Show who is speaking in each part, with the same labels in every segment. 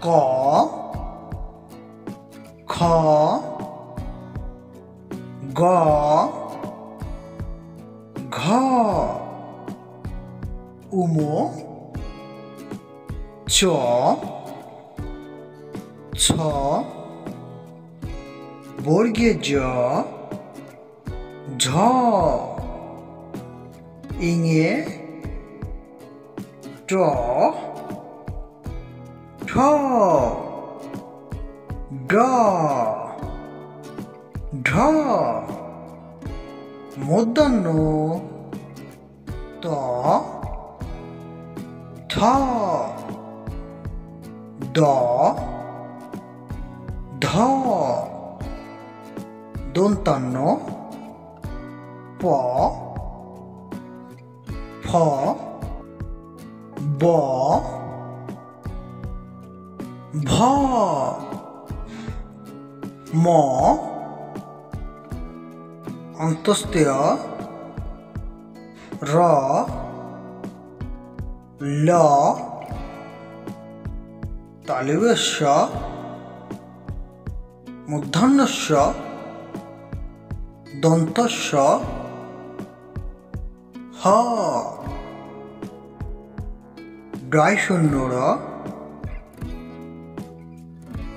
Speaker 1: ক খ গ ঘ উমো চ ছ বর্গে জ ঝ ইঙে ট ঠ ড ঢ মূর্ধন্য ত থ দ ধ দন্তান্ন প ফ ব ভ ম অন্তস্তেয় র ল তালব্যস্য মূর্ধন্যস্য দন্তস্য হ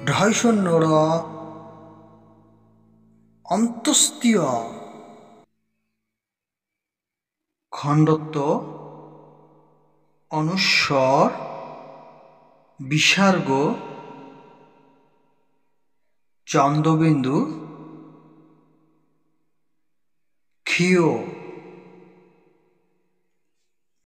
Speaker 1: ঢাইশূন্য র অন্তস্তীয় খণ্ডত্ব অনুস্বর বিসর্গ চন্দ্রবিন্দু ক্ষীয়